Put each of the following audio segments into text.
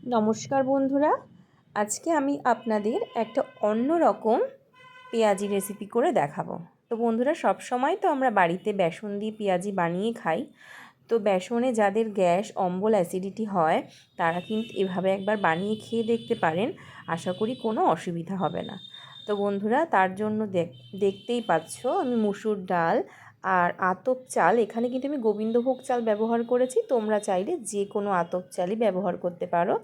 নমস্কার বন্ধুরা, আজকে আমি আপনাদের একটা অন্যরকম পেঁয়াজি রেসিপি করে দেখাবো। তো বন্ধুরা, সব সময় তো আমরা বাড়িতে বেসন দিয়ে পেঁয়াজি বানিয়ে খাই। তো বেসনে যাদের গ্যাস, অম্বল, অ্যাসিডিটি হয় তারা কিন্তু এভাবে একবার বানিয়ে খেয়ে দেখতে পারেন। আশা করি কোনো অসুবিধা হবে না। তো বন্ধুরা, তার জন্য দেখতেই পাচ্ছ আমি মুসুর ডাল আর আতপ চাল, এখানে কিন্তু আমি গোবিন্দভোগ চাল ব্যবহার করেছি। তোমরা চাইলে যে কোনো আতপ চালই ব্যবহার করতে পারো।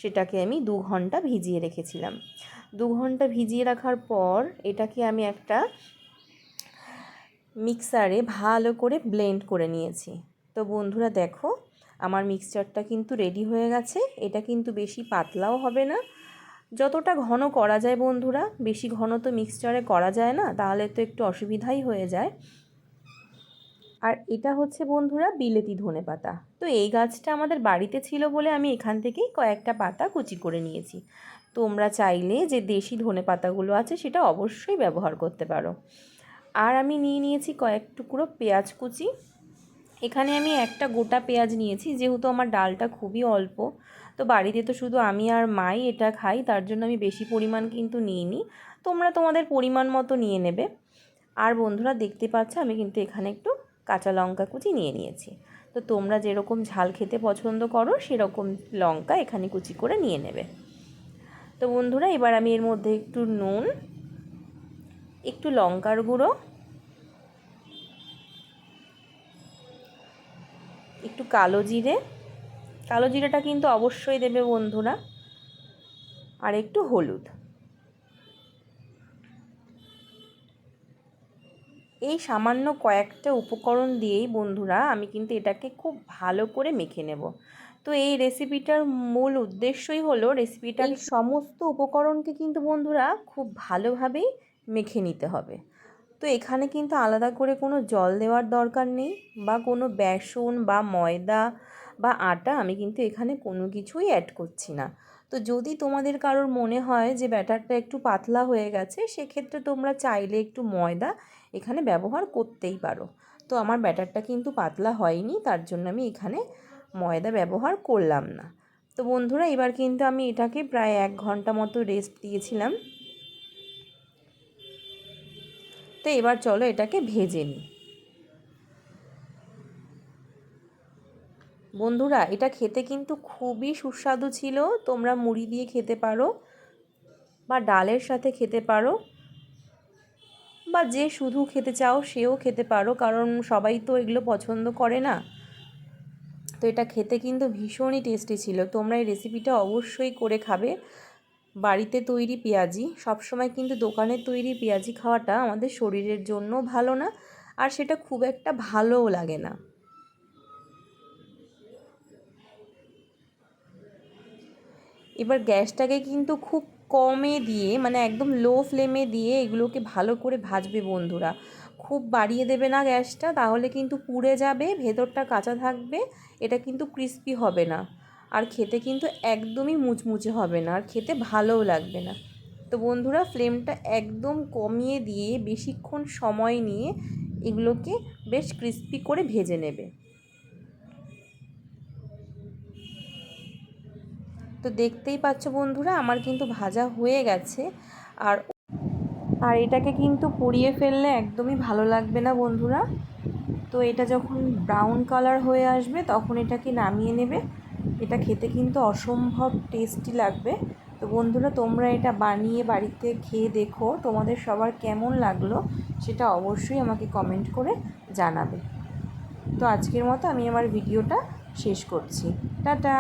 সেটাকে আমি 2 ঘন্টা ভিজিয়ে রেখেছিলাম। 2 ঘন্টা ভিজিয়ে রাখার পর এটাকে আমি একটা মিক্সারে ভালো করে ব্লেন্ড করে নিয়েছি। তো বন্ধুরা দেখো, আমার মিক্সচারটা কিন্তু রেডি হয়ে গেছে। এটা কিন্তু বেশি পাতলাও হবে না, যতটা ঘন করা যায় বন্ধুরা। বেশি ঘন তো মিক্সচারে করা যায় না, তাহলে তো একটু অসুবিধাই হয়ে যায়। আর এটা হচ্ছে বন্ধুরা বিলেতি ধনেপাতা। তো এই গাছটা আমাদের বাড়িতে ছিল বলে আমি এখান থেকেই কয়েকটা পাতা কুচি করে নিয়েছি। তোমরা চাইলে যে দেশি ধনেপাতাগুলো আছে সেটা অবশ্যই ব্যবহার করতে পারো। আর আমি নিয়ে নিয়েছি কয়েক টুকরো পেঁয়াজ কুচি। এখানে আমি একটা গোটা পেঁয়াজ নিয়েছি, যেহেতু আমার ডালটা খুবই অল্প। তো বাড়িতে তো শুধু আমি আর মাই এটা খাই, তার জন্য আমি বেশি পরিমাণ কিন্তু নিইনি। তোমরা তোমাদের পরিমাণ মতো নিয়ে নেবে। আর বন্ধুরা দেখতে পাচ্ছ আমি কিন্তু এখানে একটু কাঁচা লঙ্কা কুচি নিয়ে নিয়েছি। তো তোমরা যেরকম ঝাল খেতে পছন্দ করো সেরকম লঙ্কা এখানে কুচি করে নিয়ে নেবে। তো বন্ধুরা, এবার আমি এর মধ্যে একটু নুন, একটু লঙ্কার গুঁড়ো, একটু কালো জিরেটা কিন্তু অবশ্যই দেবে বন্ধুরা, আর একটু হলুদ। এই সামান্য কয়েকটা উপকরণ দিয়েই বন্ধুরা আমি কিন্তু এটাকে খুব ভালো করে মেখে নেব। তো এই রেসিপিটার মূল উদ্দেশ্যই হলো রেসিপিটার সমস্ত উপকরণকে কিন্তু বন্ধুরা খুব ভালোভাবেই মেখে নিতে হবে। তো এখানে কিন্তু আলাদা করে কোনো জল দেওয়ার দরকার নেই, বা কোনো বেসন বা ময়দা বা আটা আমি কিন্তু এখানে কোনো কিছুই অ্যাড করছি না। তো যদি তোমাদের কারোর মনে হয় যে ব্যাটারটা একটু পাতলা হয়ে গেছে, সেক্ষেত্রে তোমরা চাইলে একটু ময়দা এখানে ব্যবহার করতেই পারো। তো আমার ব্যাটারটা কিন্তু পাতলা হয়নি, তার জন্য আমি এখানে ময়দা ব্যবহার করলাম না। তো বন্ধুরা, এবার কিন্তু আমি এটাকে প্রায় 1 ঘন্টা মতো রেস্ট দিয়েছিলাম। তো এবার চলো এটাকে ভেজে নিই। বন্ধুরা, এটা খেতে কিন্তু খুবই সুস্বাদু ছিল। তোমরা মুড়ি দিয়ে খেতে পারো, বা ডালের সাথে খেতে পারো, বা যে শুধু খেতে চাও সেও খেতে পারো, কারণ সবাই তো এগুলো পছন্দ করে না। তো এটা খেতে কিন্তু ভীষণই টেস্টি ছিল। তোমরা এই রেসিপিটা অবশ্যই করে খাবে। বাড়িতে তৈরি পেঁয়াজি, সবসময় কিন্তু দোকানের তৈরি পেঁয়াজি খাওয়াটা আমাদের শরীরের জন্য ভালো না, আর সেটা খুব একটা ভালোও লাগে না। এবার গ্যাসটাকে কিন্তু খুব কমে দিয়ে, মানে একদম লো ফ্লেমে দিয়ে এগুলোকে ভালো করে ভাজবে বন্ধুরা। খুব বাড়িয়ে দেবে না গ্যাসটা, তাহলে কিন্তু পুড়ে যাবে, ভেতরটা কাঁচা থাকবে, এটা কিন্তু ক্রিস্পি হবে না, আর খেতে কিন্তু একদমই মুচমুচে হবে না, আর খেতে ভালোও লাগবে না। তো বন্ধুরা, ফ্লেমটা একদম কমিয়ে দিয়ে বেশিক্ষণ সময় নিয়ে এগুলোকে বেশ ক্রিস্পি করে ভেজে নেবে। তো দেখতেই পাচ্ছ বন্ধুরা, আমার কিন্তু ভাজা হয়ে গেছে। আর আর এটাকে কিন্তু পুড়িয়ে ফেললে একদমই ভালো লাগবে না বন্ধুরা। তো এটা যখন ব্রাউন কালার হয়ে আসবে তখন এটাকে নামিয়ে নেবে। এটা খেতে কিন্তু অসম্ভব টেস্টি লাগবে। তো বন্ধুরা, তোমরা এটা বানিয়ে বাড়িতে খেয়ে দেখো, তোমাদের সবার কেমন লাগলো সেটা অবশ্যই আমাকে কমেন্ট করে জানাবে। তো আজকের মতো আমি আমার ভিডিওটা শেষ করছি। টাটা।